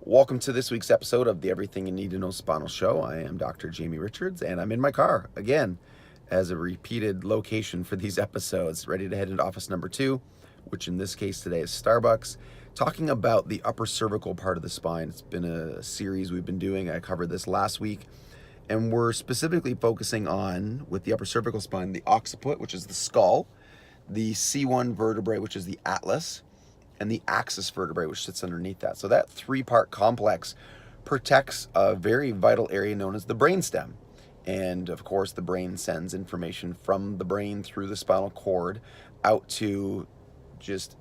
Welcome to this week's episode of the Everything You Need to Know Spinal Show. I am Dr. Jamie Richards, and I'm in my car again as a repeated location for these episodes, ready to head into office number 2, which in this case today is Starbucks, talking about the upper cervical part of the spine. It's been a series we've been doing. I covered this last week, and we're specifically focusing on, with the upper cervical spine, the occiput, which is the skull, the C1 vertebrae, which is the atlas, and the axis vertebrae, which sits underneath that. So that three-part complex protects a very vital area known as the brainstem. And of course, the brain sends information from the brain through the spinal cord out to just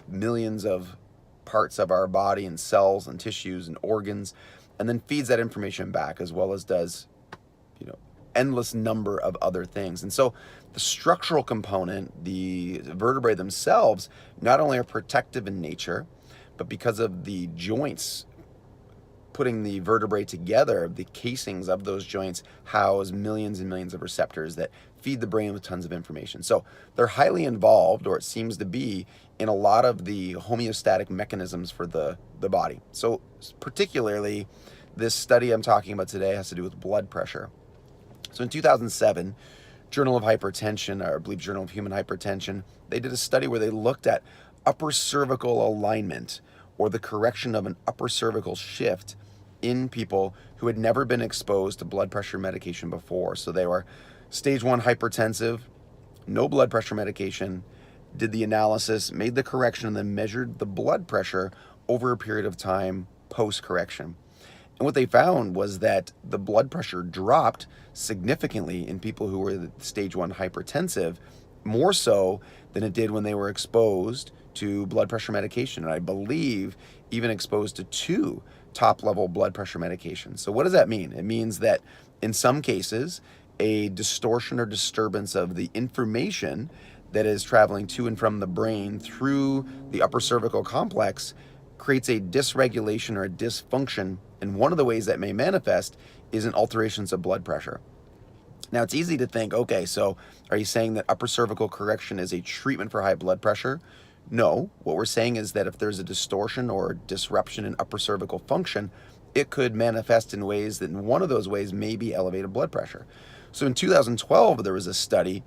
millions of parts of our body and cells and tissues and organs, and then feeds that information back, as well as does, endless number of other things. And so the structural component, the vertebrae themselves, not only are protective in nature, but because of the joints putting the vertebrae together, the casings of those joints house millions and millions of receptors that feed the brain with tons of information. So they're highly involved, or it seems to be, in a lot of the homeostatic mechanisms for the body. So particularly, this study I'm talking about today has to do with blood pressure. So in 2007, Journal of Hypertension, or I believe Journal of Human Hypertension, they did a study where they looked at upper cervical alignment, or the correction of an upper cervical shift in people who had never been exposed to blood pressure medication before. So they were stage 1 hypertensive, no blood pressure medication, did the analysis, made the correction, and then measured the blood pressure over a period of time post-correction. And what they found was that the blood pressure dropped significantly in people who were stage 1 hypertensive, more so than it did when they were exposed to blood pressure medication. And I believe even exposed to 2 top-level blood pressure medications. So what does that mean? It means that in some cases, a distortion or disturbance of the information that is traveling to and from the brain through the upper cervical complex creates a dysregulation or a dysfunction. And one of the ways that may manifest is in alterations of blood pressure. Now, it's easy to think, okay, so are you saying that upper cervical correction is a treatment for high blood pressure? No. What we're saying is that if there's a distortion or disruption in upper cervical function, it could manifest in ways that, in one of those ways, may be elevated blood pressure. So in 2012, there was a study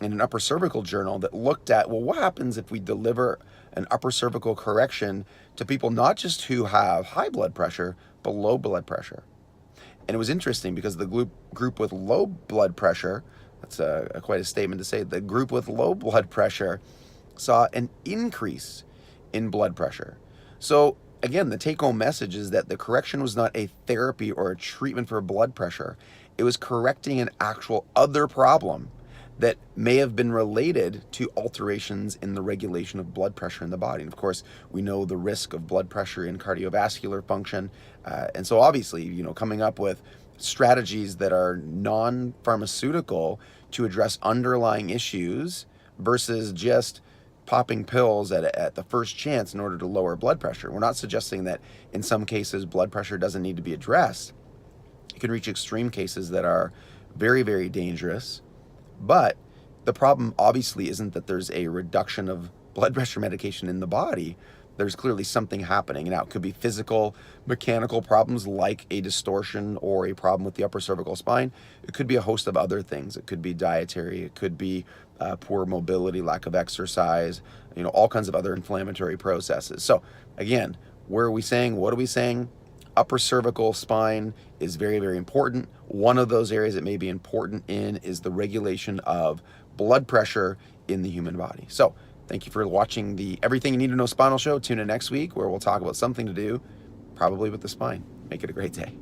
in an upper cervical journal that looked at, well, what happens if we deliver an upper cervical correction to people not just who have high blood pressure, but low blood pressure. And it was interesting because the group with low blood pressure, that's quite a statement to say, the group with low blood pressure saw an increase in blood pressure. So again, the take-home message is that the correction was not a therapy or a treatment for blood pressure. It was correcting an actual other problem that may have been related to alterations in the regulation of blood pressure in the body. And of course, we know the risk of blood pressure in cardiovascular function. And so obviously, coming up with strategies that are non-pharmaceutical to address underlying issues versus just popping pills at the first chance in order to lower blood pressure. We're not suggesting that in some cases blood pressure doesn't need to be addressed. You can reach extreme cases that are very, very dangerous. But the problem obviously isn't that there's a reduction of blood pressure medication in the body. There's clearly something happening. Now, it could be physical, mechanical problems like a distortion or a problem with the upper cervical spine. It could be a host of other things. It could be dietary. It could be poor mobility, lack of exercise, all kinds of other inflammatory processes. So again, where are we saying? What are we saying? Upper cervical spine is very, very important. One of those areas that may be important in is the regulation of blood pressure in the human body. So thank you for watching the Everything You Need to Know Spinal Show. Tune in next week where we'll talk about something to do probably with the spine. Make it a great day.